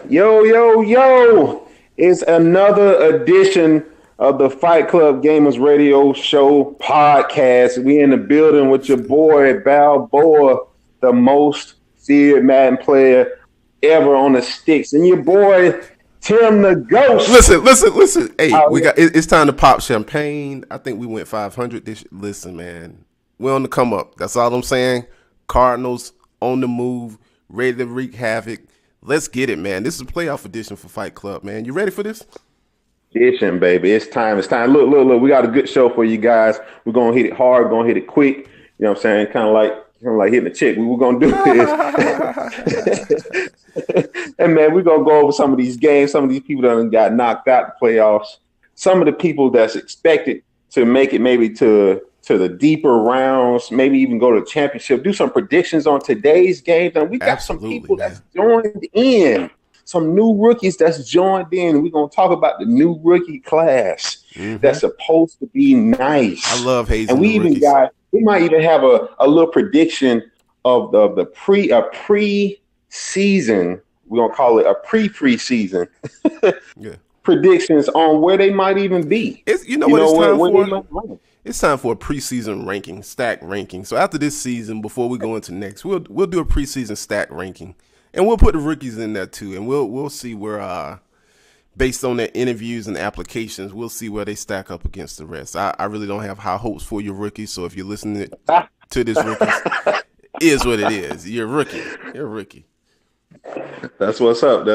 Yo, yo, yo. It's another edition of the Fight Club Gamers Radio Show podcast. We in the building with your boy Balboa, the most feared Madden player ever on the sticks, and your boy Tim the Ghost. Listen. Hey, it's time to pop champagne. I think we went 500 this. Listen, man, we're on the come up. That's all I'm saying. Cardinals on the move, ready to wreak havoc. Let's get it, man. This is a playoff edition for Fight Club, man. You ready for this? Edition, baby. It's time. Look. We got a good show for you guys. We're gonna hit it hard. We're gonna hit it quick. You know what I'm saying? Kind of like hitting a chick. We're gonna do this. And man, we're gonna go over some of these games. Some of these people that got knocked out the playoffs. Some of the people that's expected to make it maybe to the deeper rounds, maybe even go to the championship. Do some predictions on today's games. And we got some people that's joined in. Some new rookies that's joined in. We're going to talk about the new rookie class that's supposed to be nice. I love hazing. And we might even have a little prediction of the pre-season. We're going to call it a pre-season. Yeah. Predictions on where they might even be. It's time for? It's time for a preseason ranking, stack ranking. So after this season, before we go into next, we'll do a preseason stack ranking. And we'll put the rookies in there too, and we'll see where, based on their interviews and applications, we'll see where they stack up against the rest. I really don't have high hopes for your rookies, so if you're listening to this rookies, is what it is. You're a rookie. That's what's up.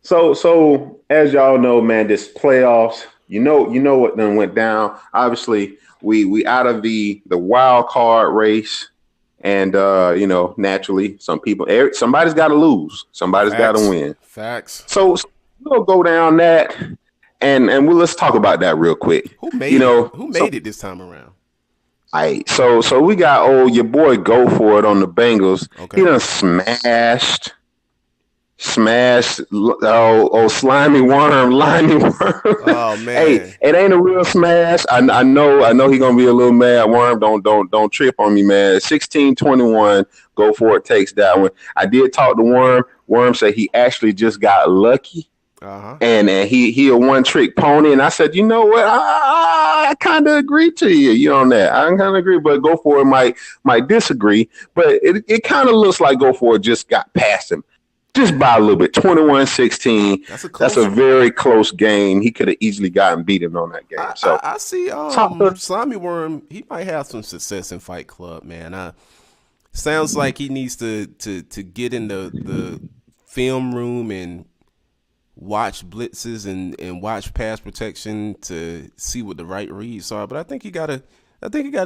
So as y'all know, man, this playoffs, you know what done went down. Obviously, we out of the wild card race. And, naturally, somebody's got to lose. Somebody's got to win. Facts. So we'll go down that, and let's talk about that real quick. Who made it this time around? All right. So we got your boy Go For It on the Bengals. Okay. He done smashed. Slimy worm. Oh man! Hey, it ain't a real smash. I know he gonna be a little mad. Worm, don't trip on me, man. 16-21. Go For It takes that one. I did talk to Worm. Worm said he actually just got lucky, and he a one trick pony. And I said, you know what? I kind of agree to you on that. I kind of agree, but Go For It might disagree. But it kind of looks like Go For It just got past him. Just by a little bit, 21-16. That's a very close game. He could have easily gotten beaten on that game. I see Slimy Worm, he might have some success in Fight Club, man. Sounds like he needs to get in the film room and watch blitzes and watch pass protection to see what the right reads are. But I think he got a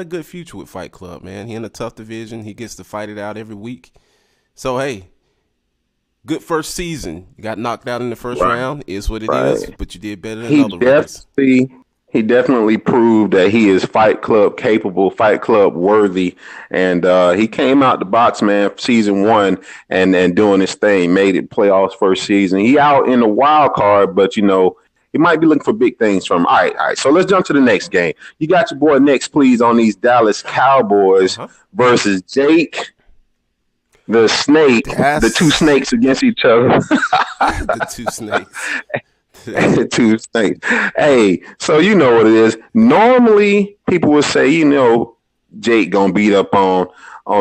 good future with Fight Club, man. He in a tough division. He gets to fight it out every week. So hey, good first season. You got knocked out in the first round. Is what it is. But you did better than other rookies. He definitely proved that he is Fight Club capable, Fight Club worthy. And he came out the box, man, season one and doing his thing. Made it playoffs first season. He out in the wild card, but, he might be looking for big things from him. All right. So let's jump to the next game. You got your boy next, please, on these Dallas Cowboys versus Jake. The snake, the two snakes against each other. The two snakes. The two snakes. Hey, so you know what it is. Normally, people would say, Jake gonna beat up on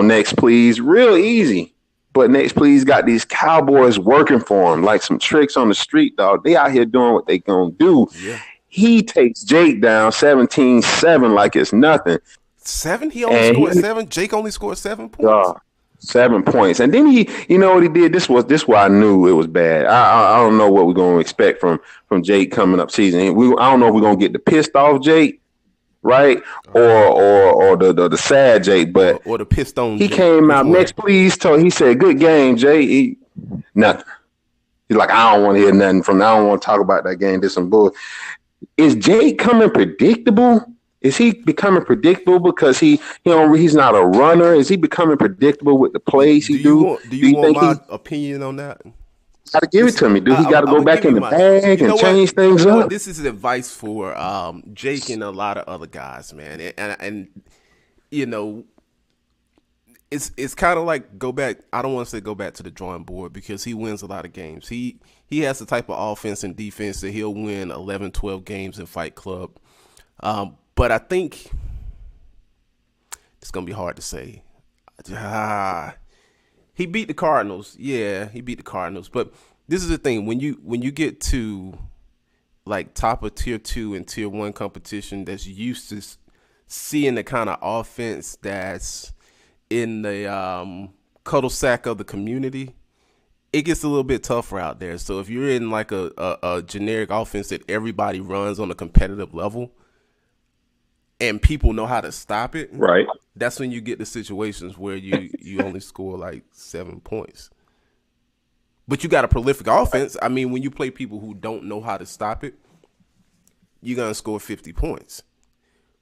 Next Please real easy. But Next Please got these Cowboys working for him, like some tricks on the street, dog. They out here doing what they gonna do. Yeah. He takes Jake down 17-7 like it's nothing. 7? He only scored 7? Jake only scored 7 points? 7 points. And then he, what he did? This why I knew it was bad. I don't know what we're going to expect from Jake coming up season. I don't know if we're going to get the pissed off Jake, right? Or the sad Jake, but or the pissed on he Jake. Came out next, please. He said, good game, Jake. Nothing. He's like, I don't want to hear nothing from that. I don't want to talk about that game. This some bull. Is Jake coming predictable? Is he becoming predictable because he's not a runner? Is he becoming predictable with the plays he do? Do you want my opinion on that? Got to give it to me. Do he got to go back in the bag and change things up? This is advice for Jake and a lot of other guys, man. And it's kind of like go back. I don't want to say go back to the drawing board because he wins a lot of games. He has the type of offense and defense that he'll win 11, 12 games in Fight Club. But I think it's gonna be hard to say. He beat the Cardinals. Yeah, he beat the Cardinals. But this is the thing: when you get to like top of tier 2 and tier 1 competition that's used to seeing the kind of offense that's in the cuddle sack of the community, it gets a little bit tougher out there. So if you're in like a generic offense that everybody runs on a competitive level and people know how to stop it, right? That's when you get the situations where you only score like 7 points. But you got a prolific offense. I mean, when you play people who don't know how to stop it, you're going to score 50 points.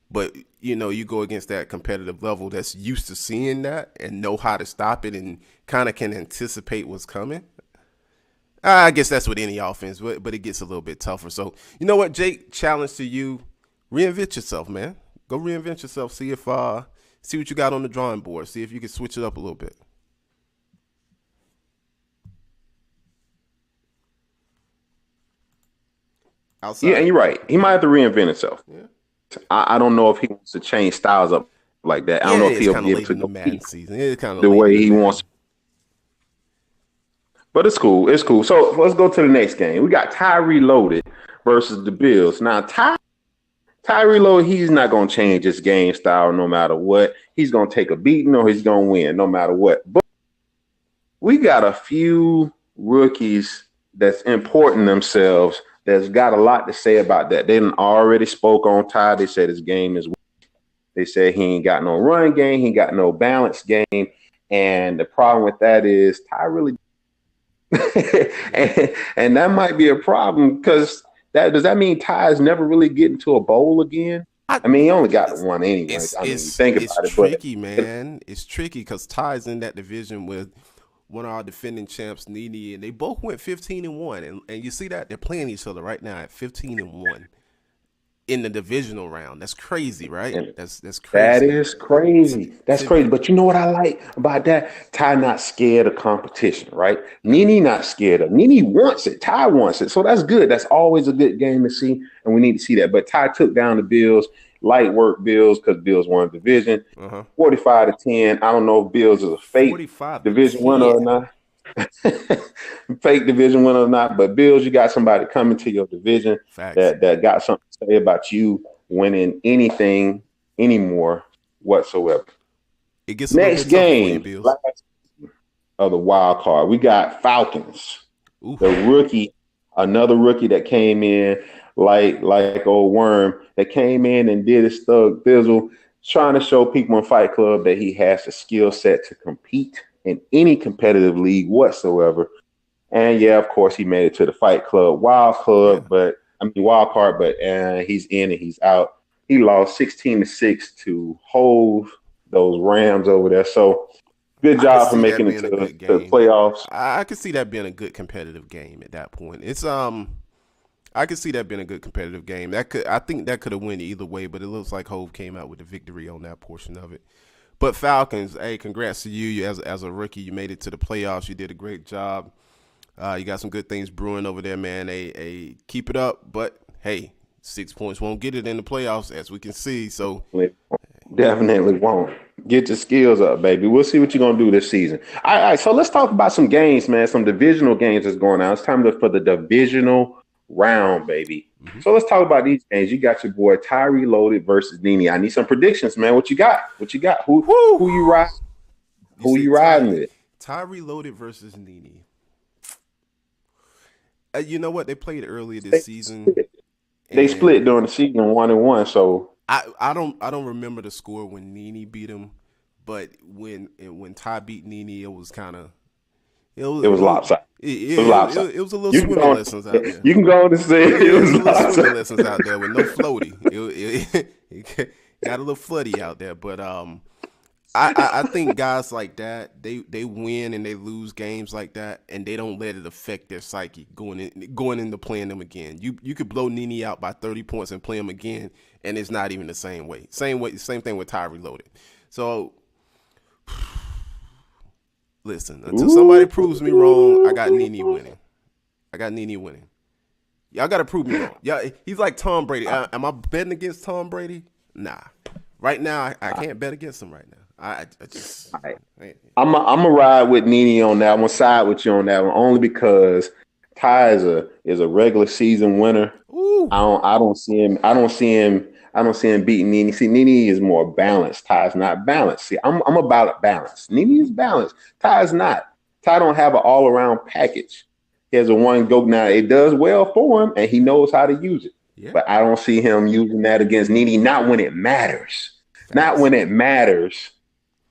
But, you go against that competitive level that's used to seeing that and know how to stop it and kind of can anticipate what's coming. I guess that's with any offense, but it gets a little bit tougher. So, you know what, Jake? Challenge to you. Reinvent yourself, man. Go reinvent yourself. See what you got on the drawing board. See if you can switch it up a little bit. Outside. Yeah, and you're right. He might have to reinvent himself. Yeah. I don't know if he wants to change styles up like that. I don't know if he'll be able to compete the way he wants. But it's cool. It's cool. So let's go to the next game. We got Ty Reloaded versus the Bills. Now, Ty Reloaded, he's not going to change his game style no matter what. He's going to take a beating or he's going to win no matter what. But we got a few rookies that's important themselves that's got a lot to say about that. They already spoke on Ty. They said his game is weak. They said he ain't got no run game. He ain't got no balanced game. And the problem with that is Ty really and that might be a problem because does that mean Ty is never really getting to a bowl again? I mean, he only got one anyway. Think about it. It's tricky, man. It's tricky because Ty's in that division with one of our defending champs, Nene, and they both went 15-1. And you see that? They're playing each other right now at 15-1 in the divisional round. That's crazy, right? That's crazy. That is crazy. That's crazy. But you know what I like about that? Ty not scared of competition, right? Nene not scared of. Nene wants it. Ty wants it. So that's good. That's always a good game to see, and we need to see that. But Ty took down the Bills. Light work Bills because Bills won the division. 45-10. I don't know if Bills is a fake division winner or not. Fake division winner or not. But Bills, you got somebody coming to your division that got something to say about you winning anything anymore whatsoever. It gets next game of the wild card. We got Falcons. Oof. The rookie, another rookie that came in like old Worm that came in and did his thug thizzle, trying to show people in Fight Club that he has the skill set to compete in any competitive league whatsoever. And yeah, of course, he made it to the Fight Club wild card, but he's in and he's out. He lost 16-6 to hold those Rams over there. So good job for making it to the playoffs. I could see that being a good competitive game at that point. I could see that being a good competitive game. I think that could have went either way, but it looks like Hove came out with the victory on that portion of it. But Falcons, hey, congrats to you. As a rookie, you made it to the playoffs. You did a great job. You got some good things brewing over there, man. Hey, keep it up. But hey, 6 points won't get it in the playoffs, as we can see. So definitely won't. Get your skills up, baby. We'll see what you're gonna do this season. All right. So let's talk about some games, man. Some divisional games that's going on. It's time for the divisional round, baby. Mm-hmm. So let's talk about these games. You got your boy Ty Reloaded versus Nene. I need some predictions, man. What you got? Who you riding? Who you riding with? Ty Reloaded versus Nene. You know what? They played earlier this season. They split during the season 1-1. So I don't remember the score when Nene beat him, but when Ty beat Nene, it was kind of it was lopsided. It was a little swimming lessons out there. You can go on and say it was a little swimming lessons out there with no floaty. It got a little floody out there, but I think guys like that, they win and they lose games like that, and they don't let it affect their psyche going into playing them again. You could blow Nene out by 30 points and play them again, and it's not even the same way. Same thing with Ty Reloaded. So Listen, until somebody proves me wrong, I got Nene winning. Y'all got to prove me wrong. Yeah, he's like Tom Brady. Am I betting against Tom Brady? Nah. Right now, I can't bet against him right now. I just. Right. I'm a ride with Nene on that one. Side with you on that one, only because Ty is a regular season winner. Ooh. I don't see him beating Nene. See, Nene is more balanced. Ty's not balanced. See, I'm about balance. Nene is balanced. Ty is not. Ty don't have an all around package. He has a one go now. It does well for him, and he knows how to use it. Yeah. But I don't see him using that against Nene. Not when it matters. Thanks. Not when it matters.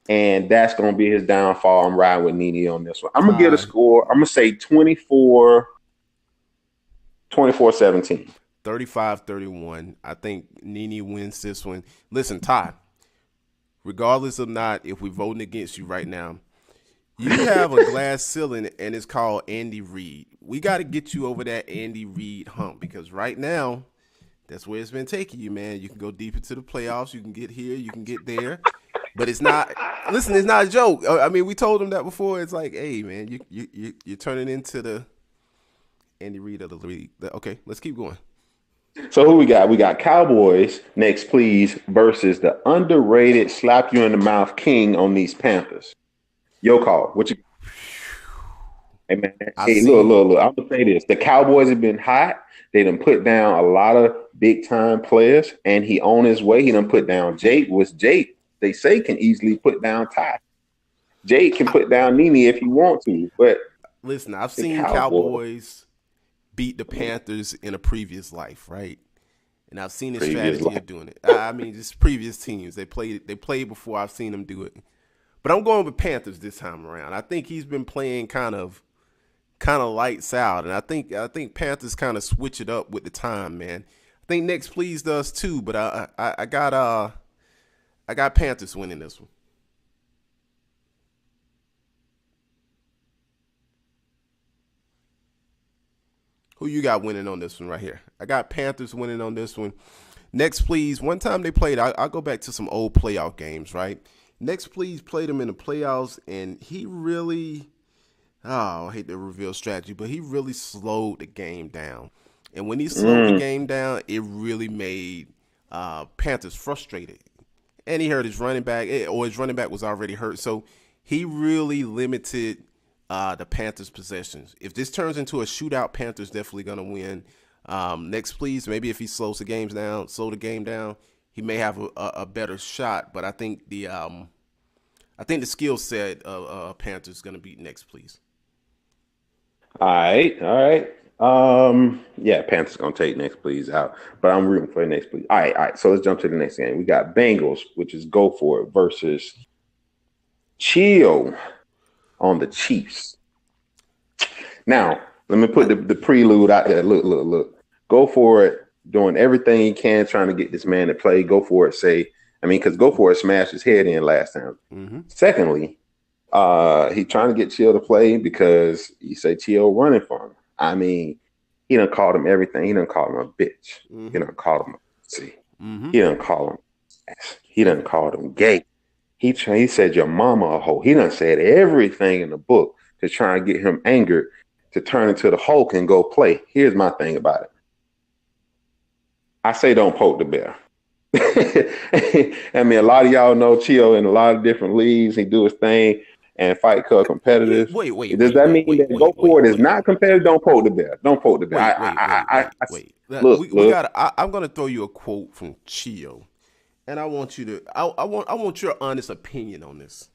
And that's going to be his downfall. I'm riding with Nene on this one. I'm going to get a score. I'm going to say 24-17. 35-31. I think Nene wins this one. Listen, Ty, regardless of not if we're voting against you right now, you have a glass ceiling, and it's called Andy Reid. We got to get you over that Andy Reid hump because right now, that's where it's been taking you, man. You can go deep into the playoffs. You can get here. You can get there. But it's not. Listen, it's not a joke. I mean, we told him that before. It's like, hey, man, you're turning into the Andy Reid of the league. Okay, let's keep going. So who we got? We got Cowboys next, please, versus the underrated slap you in the mouth king on these Panthers. Your call. What you? Hey man, look. I'm gonna say this: the Cowboys have been hot. They done put down a lot of big time players, and he on his way. He done put down Jake. They say can easily put down Ty. Jake can put down Nene if he want to, but listen, I've seen Cowboys beat the Panthers in a previous life, right? And I've seen the strategy of doing it. I mean, just previous teams they played before. I've seen them do it, but I'm going with Panthers this time around. I think he's been playing kind of lights out, and I think Panthers kind of switch it up with the time, man. I think Next Please does too, but I got Panthers winning this one. Who you got winning on this one right here? I got Panthers winning on this one. Next Please, one time they played, I'll go back to some old playoff games, right? Next Please played him in the playoffs, and he really, I hate to reveal strategy, but he really slowed the game down. And when he slowed the game down, it really made Panthers frustrated. And he hurt his running back, or his running back was already hurt. So he really limited the Panthers' possessions. If this turns into a shootout, Panthers definitely going to win. Next, please, maybe if he slows the game down, he may have a better shot. But I think the skill set of Panthers is going to beat Next, please. All right. Yeah, Panthers gonna take Next Please out, but I'm rooting for Next Please. All right. So let's jump to the next game. We got Bengals, which is Go For It versus Chill on the Chiefs. Now, let me put the prelude out there. Look. Go For It, doing everything he can, trying to get this man to play. Go For It, because Go For It smashed his head in last time. Mm-hmm. Secondly, he trying to get Chill to play because he said Chill running for him. I mean, he done called him everything. He done called him a bitch. Mm-hmm. He done called him a pussy. Mm-hmm. He done called him ass. He done called him gay. He said your mama a hoe. He done said everything in the book to try and get him angered to turn into the Hulk and go play. Here's my thing about it. I say don't poke the bear. I mean, a lot of y'all know Chill in a lot of different leagues. He do his thing. And Fight Club competitive. Wait. Does that mean that Go For It is not competitive? Don't poke the bear. Don't poke the bear. Wait. We got. I'm gonna throw you a quote from Chill, and I want you to. I want your honest opinion on this,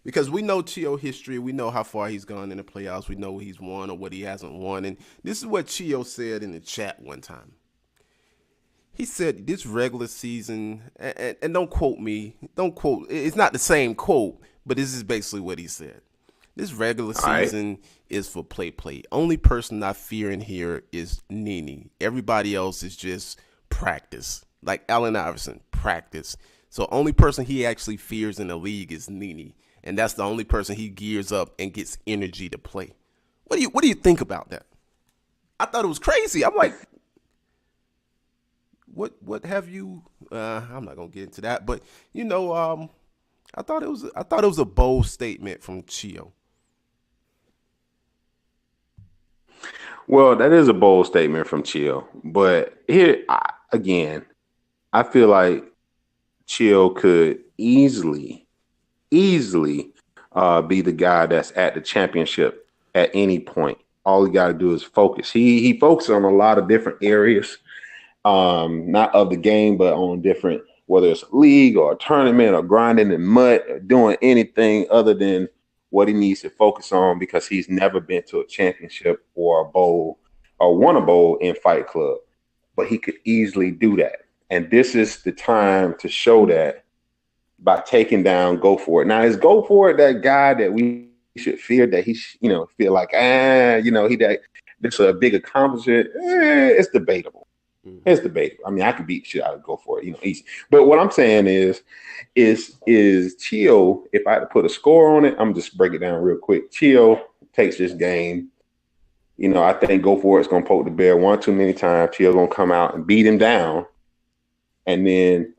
because we know Chill history. We know how far he's gone in the playoffs. We know what he's won or what he hasn't won. And this is what Chill said in the chat one time. He said this regular season, and don't quote me. Don't quote. It's not the same quote. But this is basically what he said. This regular season is for play. Only person I fear in here is Nene. Everybody else is just practice. Like Allen Iverson, practice. So only person he actually fears in the league is Nene. And that's the only person he gears up and gets energy to play. What do you think about that? I thought it was crazy. I'm like, what have you I'm not gonna get into that, but I thought it was a bold statement from Chill. Well, that is a bold statement from Chill, but again, I feel like Chill could easily be the guy that's at the championship at any point. All he got to do is focus. He focuses on a lot of different areas, not of the game, but on different, whether it's a league or a tournament or grinding in mud or doing anything other than what he needs to focus on because he's never been to a championship or a bowl or won a bowl in Fight Club. But he could easily do that. And this is the time to show that by taking down Go For It. Now, is Go For It that guy that we should fear, that he, feel like, this is a big accomplishment? It's debatable. It's debatable. I mean, I could beat the shit out of Go For It, easy. But what I'm saying is Chill, if I had to put a score on it, I'm just break it down real quick. Chill takes this game. I think Go For It's going to poke the bear one too many times. Chill going to come out and beat him down. And then,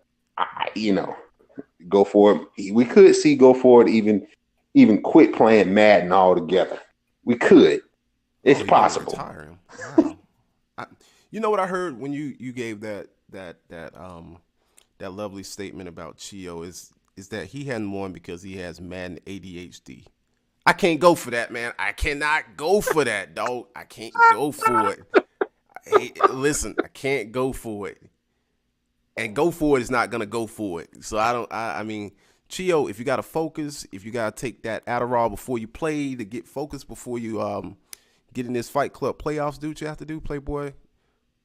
Go For It. We could see Go For It even quit playing Madden altogether. We could. It's possible. Wow. You know what I heard when you gave that lovely statement about Chio is that he hadn't won because he has Madden ADHD. I can't go for that, man. I cannot go for that, dog. I can't go for it. Listen, I can't go for it. And Go For It is not gonna go for it. So I mean, Chio, if you gotta focus, if you gotta take that Adderall before you play to get focused before you get in this Fight Club playoffs, do what you have to do, Playboy.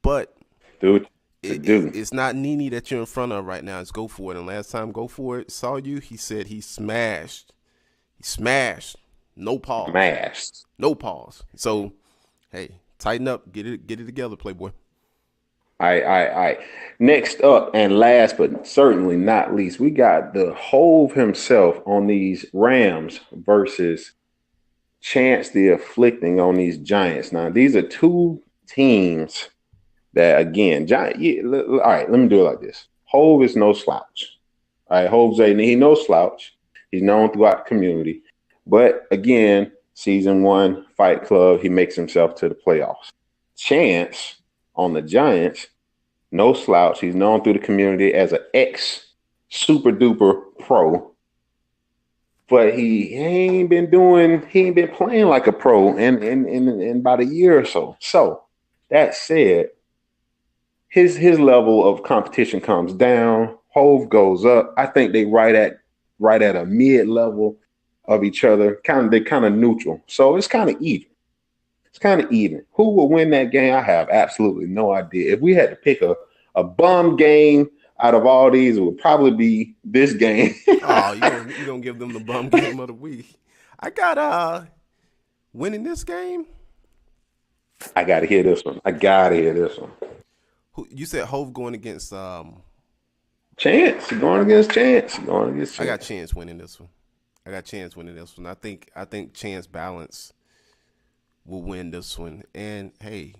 But it's not Nene that you're in front of right now. It's Go For It. And last time Go For It saw you, he said he smashed. He smashed. No pause. Smashed. No pause. So, hey, tighten up. Get it together, Playboy. All right. Next up, and last but certainly not least, we got the Hove himself on these Rams versus Chance the Afflicting on these Giants. Now, these are two teams that, again, all right, let me do it like this. Hove is no slouch. All right, Hove's he no slouch. He's known throughout the community. But, again, season 1, Fight Club, he makes himself to the playoffs. Chance on the Giants, no slouch. He's known through the community as an ex-super-duper pro. But he ain't been playing like a pro in about a year or so. So, that said, his level of competition comes down. Hove goes up. I think they right at a mid level of each other. They're kind of neutral. So it's kind of even. Who will win that game? I have absolutely no idea. If we had to pick a bum game out of all these, it would probably be this game. Oh, you gonna give them the bum game of the week? I got winning this game. I gotta hear this one. Who you said Hove going against Chance. Going against Chance. I got Chance winning this one. I think Chance Balance will win this one. And hey,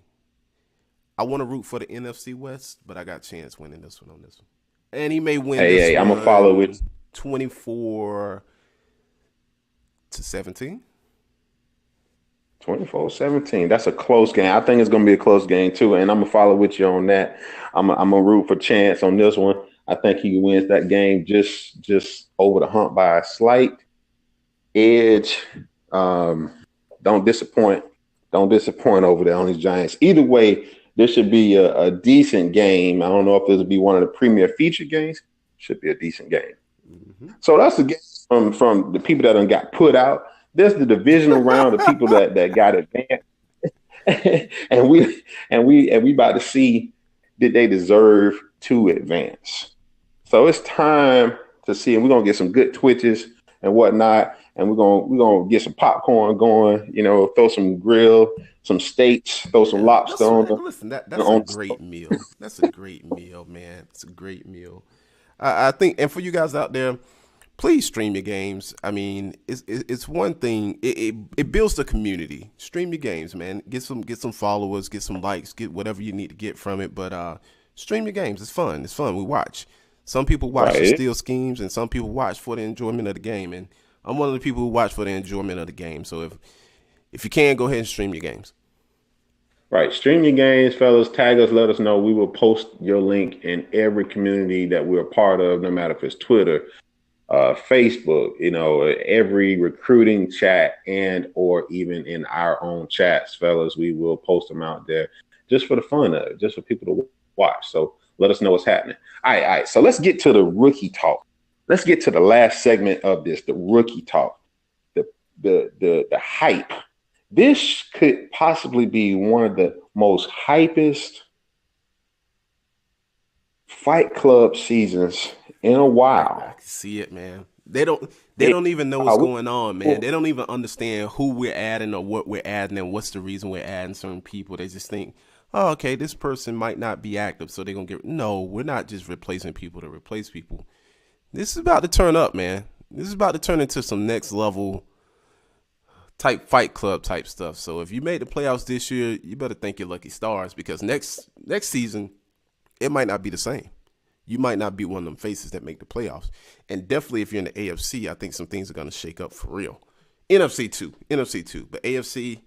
I want to root for the NFC West, but I got Chance winning this one on this one. And he may win this one. I'm gonna follow with 24-17. 24-17. That's a close game. I think it's going to be a close game, too. And I'm going to follow with you on that. I'm going to root for Chance on this one. I think he wins that game just over the hump by a slight edge. Don't disappoint. Over there on these Giants. Either way, this should be a decent game. I don't know if this will be one of the premier feature games. Should be a decent game. Mm-hmm. So that's the game from the people that done got put out. This is the divisional round of people that got advanced, and we about to see did they deserve to advance. So it's time to see, and we're gonna get some good twitches and whatnot, and we're gonna get some popcorn going. Throw some grill, some steaks, throw some lobster on them. Listen, that's a great meal. That's a great meal, man. It's a great meal. I think, and for you guys out there, please stream your games. I mean, it's one thing. It builds the community. Stream your games, man. Get some followers, get some likes, get whatever you need to get from it. But stream your games. It's fun. We watch. Some people watch to steal schemes, and some people watch for the enjoyment of the game. And I'm one of the people who watch for the enjoyment of the game. So if you can, go ahead and stream your games. Right. Stream your games, fellas. Tag us, let us know. We will post your link in every community that we're a part of, no matter if it's Twitter, Facebook, every recruiting chat and or even in our own chats, fellas. We will post them out there just for the fun of it, just for people to watch. So let us know what's happening. All right. So let's get to the rookie talk. Let's get to the last segment of this, the rookie talk, the hype. This could possibly be one of the most hypest Fight Club seasons in a while. I can see it, man. They don't even know what's going on, man. They don't even understand who we're adding or what we're adding and what's the reason we're adding certain people. They just think, oh, okay, this person might not be active, so they're gonna get. No, we're not just replacing people to replace people. This is about to turn up, man. This is about to turn into some next level type Fight Club type stuff. So if you made the playoffs this year, you better thank your lucky stars, because next season it might not be the same. You might not be one of them faces that make the playoffs. And definitely if you're in the AFC, I think some things are going to shake up for real. NFC too. But AFC,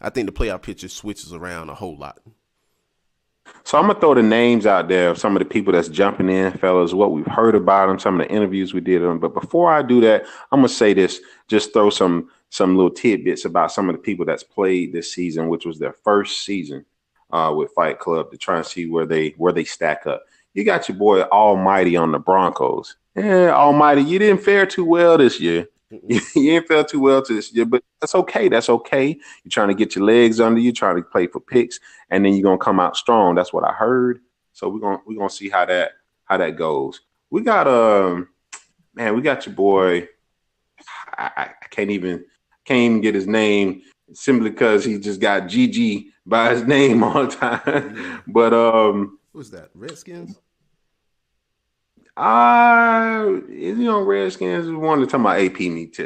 I think the playoff picture switches around a whole lot. So I'm going to throw the names out there of some of the people that's jumping in, fellas, what we've heard about them, some of the interviews we did on. But before I do that, I'm going to say this, just throw some little tidbits about some of the people that's played this season, which was their first season with Fight Club, to try and see where they stack up. You got your boy Almighty on the Broncos. Yeah, Almighty, you didn't fare too well this year. You didn't fare too well this year, but that's okay. That's okay. You're trying to get your legs under you, trying to play for picks, and then you're gonna come out strong. That's what I heard. So we're gonna see how that goes. We got we got your boy. I can't even get his name simply because he just got GG by his name all the time. But who's that? Redskins? Redskins wanted to talk about AP next.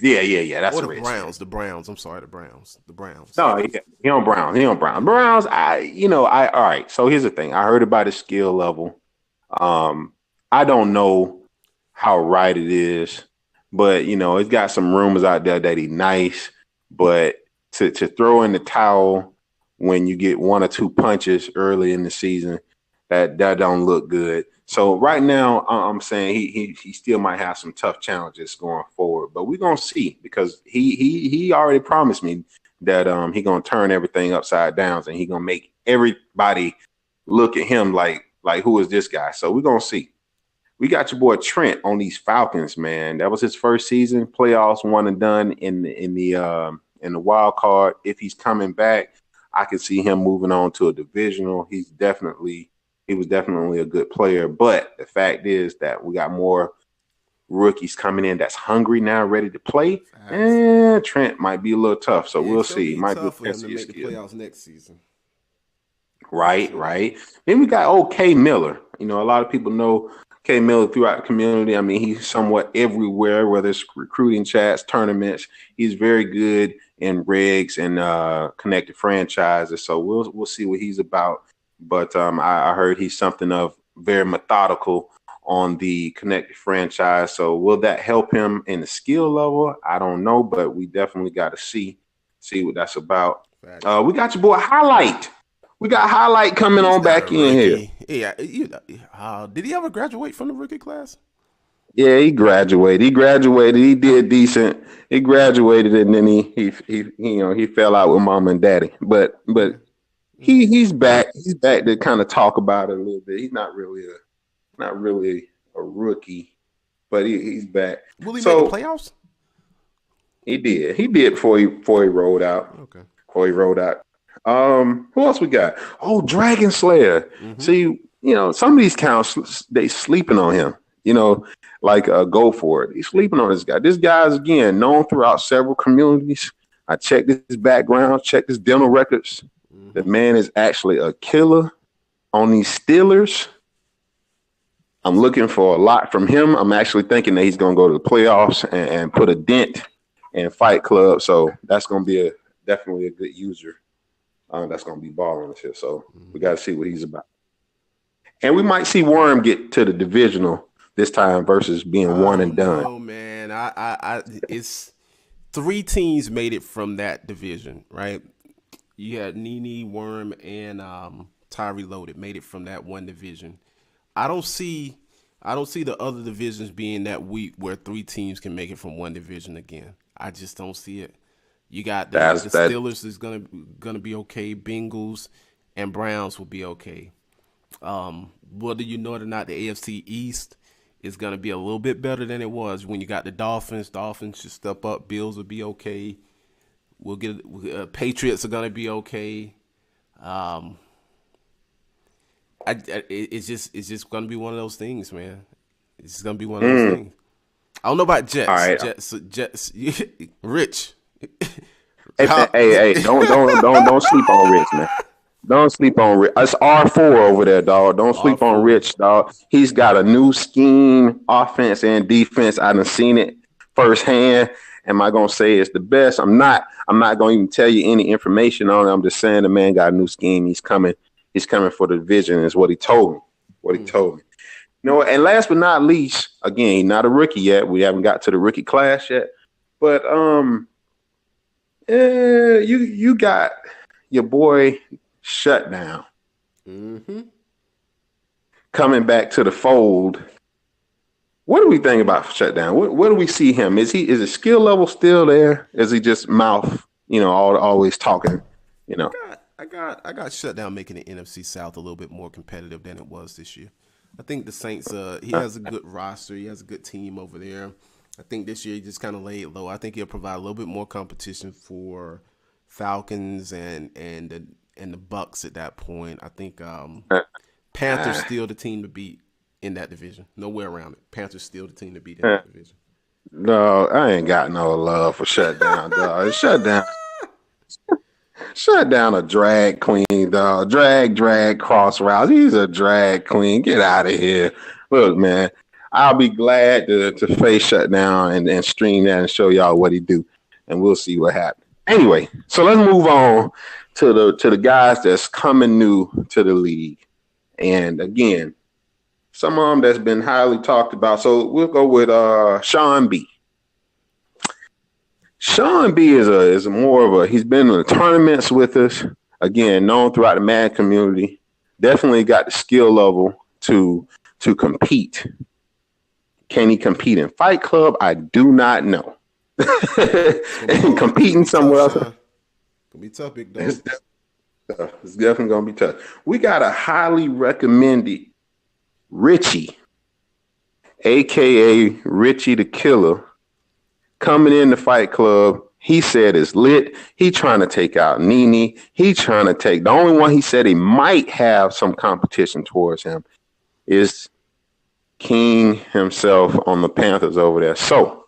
Yeah. That's or the Redskins. Browns. The Browns. I'm sorry, the Browns. No, he on Browns. Browns. All right. So here's the thing. I heard about his skill level. I don't know how right it is, but it's got some rumors out there that he's nice. But to throw in the towel when you get one or two punches early in the season, that don't look good. So right now, I'm saying he still might have some tough challenges going forward, but we're gonna see, because he already promised me that he gonna turn everything upside down and he gonna make everybody look at him like who is this guy? So we're gonna see. We got your boy Trent on these Falcons, man. That was his first season, playoffs, one and done in the wild card. If he's coming back, I can see him moving on to a divisional. He was definitely a good player, but the fact is that we got more rookies coming in that's hungry now, ready to play. And Trent might be a little tough, so we'll see. Might be tough for him to make the playoffs next season. Right. Then we got old K Miller. A lot of people know K Miller throughout the community. I mean, he's somewhat everywhere, whether it's recruiting chats, tournaments. He's very good in regs and connected franchises. So we'll see what he's about. But I heard he's something of very methodical on the connected franchise. So will that help him in the skill level? I don't know, but we definitely got to see what that's about. We got your boy Highlight. We got Highlight coming on back in here. Yeah, did he ever graduate from the rookie class? Yeah, he graduated. He did decent. He graduated, and then he fell out with mom and daddy. But he's back. He's back to kind of talk about it a little bit. He's not really a rookie, but he's back. Will he make the playoffs? He did. He did before he rolled out. Okay. Before he rolled out. Who else we got? Oh, Dragon Slayer. Mm-hmm. See, some of these counts, they sleeping on him. Like go for it. He's sleeping on this guy. This guy is, again, known throughout several communities. I checked his background, checked his dental records. Mm-hmm. The man is actually a killer on these Steelers. I'm looking for a lot from him. I'm actually thinking that he's going to go to the playoffs and put a dent in Fight Club. So that's going to be definitely a good user. That's going to be balling this year. So we got to see what he's about. And we might see Worm get to the divisional this time versus being one and done. Oh man, I it's 3 teams made it from that division, right? You had Nene, Worm, and Tyree Loaded made it from that one division. I don't see the other divisions being that weak where 3 teams can make it from one division again. I just don't see it. You got the That Steelers is gonna be okay. Bengals and Browns will be okay. Whether you know it or not, the AFC East is gonna be a little bit better than it was when you got the Dolphins. Dolphins should step up. Bills will be okay. We'll get Patriots are gonna be okay. It's just gonna be one of those things, man. It's just gonna be one of those things. I don't know about Jets. all right. Jets, Rich. Hey, don't sleep on Rich, man. Don't sleep on Rich. It's R4 over there, dog. Don't sleep on Rich, dog. He's got a new scheme, offense and defense. I done seen it firsthand. Am I gonna say it's the best? I'm not gonna even tell you any information on it. I'm just saying the man got a new scheme. He's coming for the division, is what he told me. You know, and last but not least, again, he's not a rookie yet. We haven't got to the rookie class yet. But you got your boy Shutdown coming back to the fold. What do we think about Shutdown? What do we see him? Is his skill level still there? Is he just mouth, always talking, I got Shutdown making the NFC South a little bit more competitive than it was this year. I think the Saints, he has a good roster. He has a good team over there. I think this year he just kind of laid low. I think he'll provide a little bit more competition for Falcons and the Bucks at that point. I think Panthers still the team to beat in that division. Nowhere around it. Panthers still the team to beat in that division. No, I ain't got no love for Shutdown, dog. Shutdown a drag queen, dog. Drag, cross routes. He's a drag queen. Get out of here. Look, man, I'll be glad to face Shutdown and stream that and show y'all what he do, and we'll see what happens. Anyway, so let's move on to the guys that's coming new to the league. And again, some of them that's been highly talked about. So we'll go with Sean B. Sean B is more of he's been in the tournaments with us. Again, known throughout the Madden community. Definitely got the skill level to compete. Can he compete in Fight Club? I do not know. And competing somewhere else. Gonna be tough, big dog. It's definitely gonna be tough. We got a highly recommended Richie, aka Richie the Killer, coming in the Fight Club. He said it's lit. He trying to take out Nene. He trying to take the only one he said he might have some competition towards him is King himself on the Panthers over there. So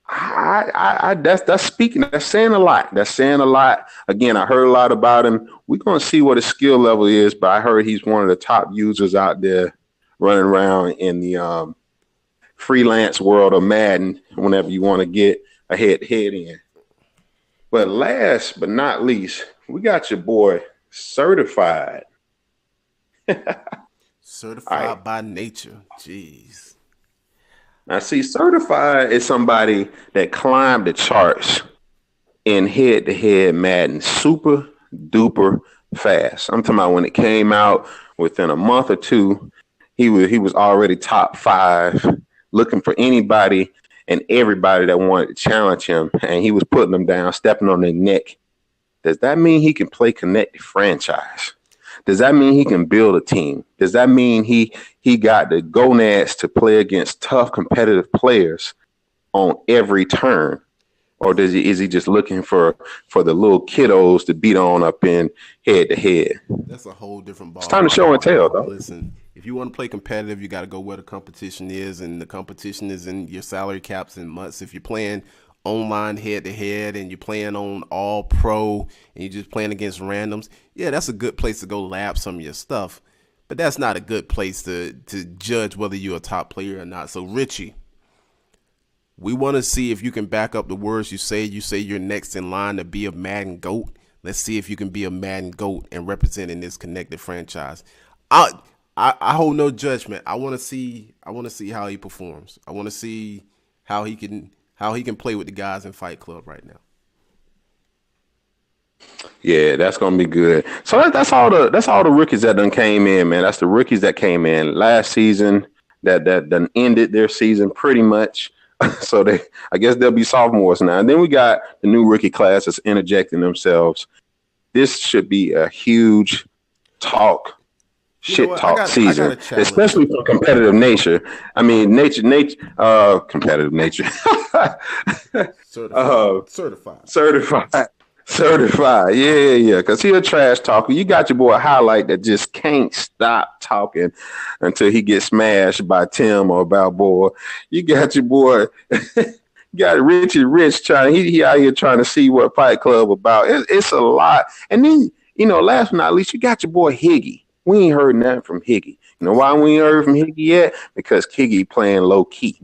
that's speaking. That's saying a lot. Again, I heard a lot about him. We're gonna see what his skill level is, but I heard he's one of the top users out there running around in the freelance world of Madden whenever you want to get a head-to-head in. But last but not least, we got your boy Certified. Certified by nature. Jeez. Now, see, Certified is somebody that climbed the charts in head-to-head Madden super duper fast. I'm talking about when it came out within a month or two, he was already top 5, looking for anybody and everybody that wanted to challenge him, and he was putting them down, stepping on their neck. Does that mean he can play connected franchise? Does that mean he can build a team? Does that mean he got the gonads to play against tough competitive players on every turn? Or is he just looking for the little kiddos to beat on up in head to head? That's a whole different ball. It's time to show and tell, though. Listen, if you want to play competitive, you got to go where the competition is, and the competition is in your salary caps and months. If you're playing online head to head and you're playing on all pro and you're just playing against randoms, yeah, that's a good place to go lab some of your stuff. But that's not a good place to judge whether you're a top player or not. So Richie, we want to see if you can back up the words you say. You say you're next in line to be a Madden GOAT. Let's see if you can be a Madden GOAT and represent in this connected franchise. I hold no judgment. I want to see how he performs. I want to see how he can play with the guys in Fight Club right now. Yeah, that's gonna be good. So that's all the rookies that done came in, man. That's the rookies that came in last season that done ended their season pretty much. So I guess they'll be sophomores now. And then we got the new rookie class that's interjecting themselves. This should be a huge talk, season, especially for competitive nature. I mean, competitive nature. Certified. Yeah. Because he a trash talker. You got your boy Highlight that just can't stop talking until he gets smashed by Tim or Balboa. You got your boy, you got Richie Rich trying. He out here trying to see what Fight Club about. It's a lot. And then, last but not least, you got your boy Higgy. We ain't heard nothing from Higgy. You know why we ain't heard from Higgy yet? Because Higgy playing low key.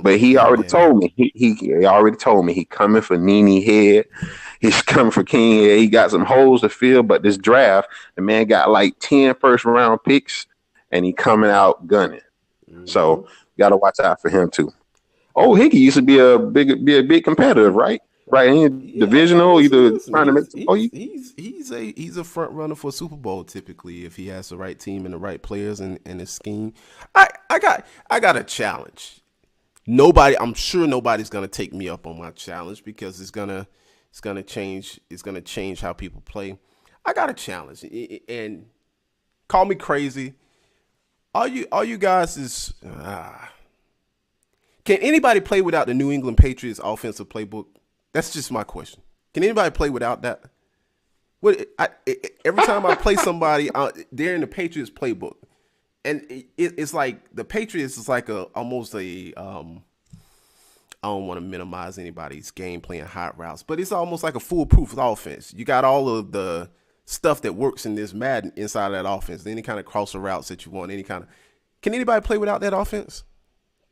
But he already told me. He already told me he coming for Nene Head. He's coming for King Head. He got some holes to fill, but this draft, the man got like 10 first round picks, and he coming out gunning. Mm-hmm. So got to watch out for him too. Oh, Higgy used to be a big competitor, right? Right, divisional, either trying to make. He's a front runner for Super Bowl typically if he has the right team and the right players and his scheme. I got a challenge. I'm sure nobody's gonna take me up on my challenge because it's gonna change how people play. I got a challenge, and call me crazy. All you guys is. Can anybody play without the New England Patriots offensive playbook? That's just my question. Can anybody play without that? Every time I play somebody, they're in the Patriots playbook, and it's like the Patriots is like almost a. I don't want to minimize anybody's game playing hot routes, but it's almost like a foolproof offense. You got all of the stuff that works in this Madden inside of that offense. Any kind of crosser routes that you want. Can anybody play without that offense?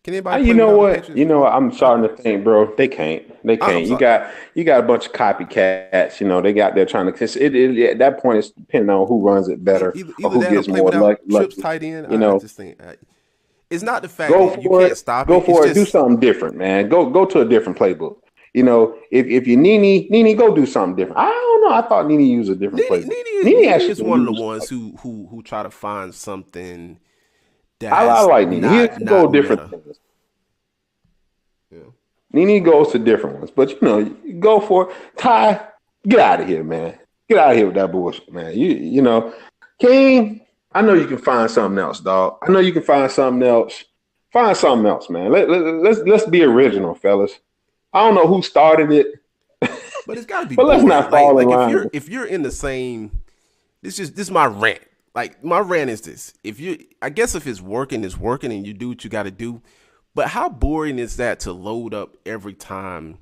Can anybody? You know what? I'm starting to think, bro. They can't. You got a bunch of copycats. They got there trying to. At that point, it's depending on who runs it better or who gets more luck. Trips tight end. I just think it's not the fact that you can't stop it. Go for it. Do something different, man. Go to a different playbook. If you Nene, go do something different. I don't know. I thought Nene used a different playbook. Nene actually is one of the ones who try to find something. I like Nene. He go different things. Yeah. Nene goes to different ones, but you go for it. Ty, get out of here, man. Get out of here with that bullshit, man. King. I know you can find something else, dog. I know you can find something else. Find something else, man. Let's be original, fellas. I don't know who started it, but it's got to be. But let's not fall in line. If you're in the same, this is my rant. Like my rant is this: I guess if it's working, and you do what you got to do. But how boring is that to load up every time,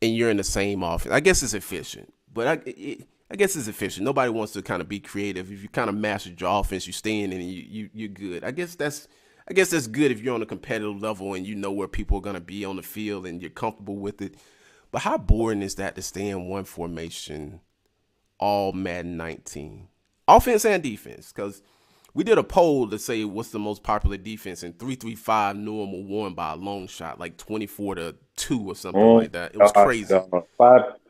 and you're in the same offense? I guess it's efficient, but I guess it's efficient. Nobody wants to kind of be creative. If you kind of mastered your offense, you stay in and you're good. I guess that's good if you're on a competitive level and you know where people are going to be on the field and you're comfortable with it. But how boring is that to stay in one formation all Madden 19? Offense and defense, because we did a poll to say what's the most popular defense, and 3-3-5 normal won by a long shot, like 24-2 or something like that. It was crazy.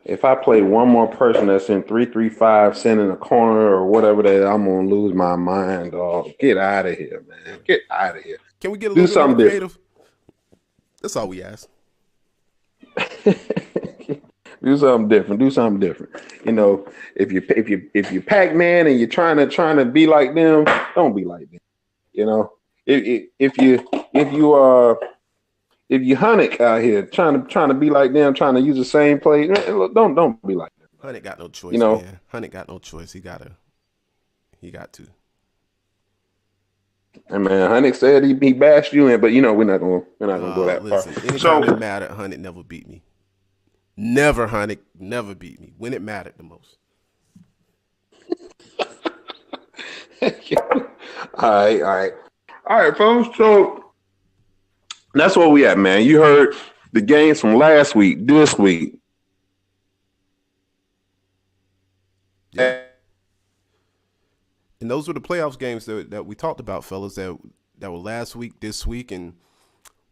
If I play one more person that's in 3-3-5, sending a corner or whatever that, I'm gonna lose my mind. Dog, get out of here, man. Get out of here. Can we get a little bit more creative? That's all we ask. Do something different. If you Pac-Man and you're trying to be like them, don't be like them. If you Hunnick out here trying to be like them, trying to use the same play, don't be like them. Hunnick got no choice, man. Hunnick got no choice. He got to. And man, Hunnick said he bashed you in, but we're not gonna go that far. Anytime it mattered, Hunnick never beat me. Never, Hunnick, never beat me when it mattered the most. All right, folks. So that's where we at, man. You heard the games from last week, this week. Yeah. And those were the playoffs games that we talked about, fellas, that were last week, this week, and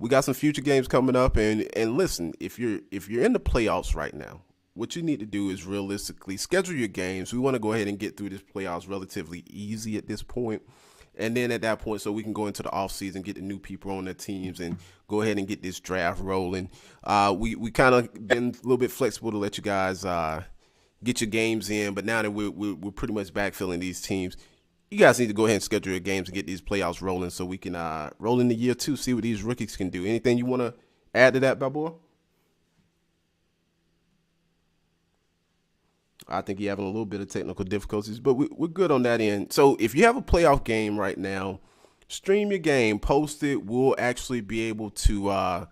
we got some future games coming up. And listen, if you're in the playoffs right now, what you need to do is realistically schedule your games. We want to go ahead and get through this playoffs relatively easy at this point. And then at that point, so we can go into the offseason, get the new people on their teams, and go ahead and get this draft rolling. We kind of been a little bit flexible to let you guys get your games in, but now that we're pretty much backfilling these teams, you guys need to go ahead and schedule your games and get these playoffs rolling so we can roll into year 2, see what these rookies can do. Anything you want to add to that, Balboa? I think you're having a little bit of technical difficulties, but we're good on that end. So if you have a playoff game right now, stream your game, post it. We'll actually be able to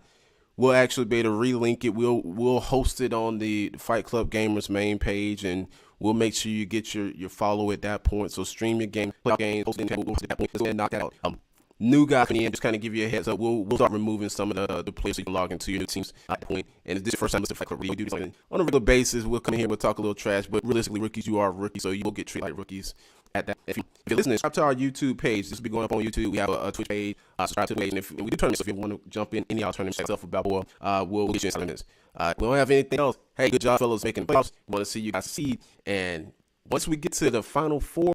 relink it. We'll host it on the Fight Club Gamers main page, and we'll make sure you get your follow at that point. So stream your game, playoff game, post it at that point. Let's go and knock that out. New guys coming in, just kind of give you a heads up. We'll start removing some of the players so you can log into your new teams at that point. And if this is the first time listening to Fight Club, we do this on a regular basis. We'll come in here, we'll talk a little trash, but realistically, rookies, you are rookies, so you will get treated like rookies at that. If you're listening, subscribe to our YouTube page. This will be going up on YouTube. We have a Twitch page. Subscribe to the page. And if we do tournaments, so if you want to jump in any of our tournaments yourself with Balboa, we'll get you in tournaments. We don't have anything else. Hey, good job, fellas, making the playoffs. We want to see you guys succeed. And once we get to the Final Four,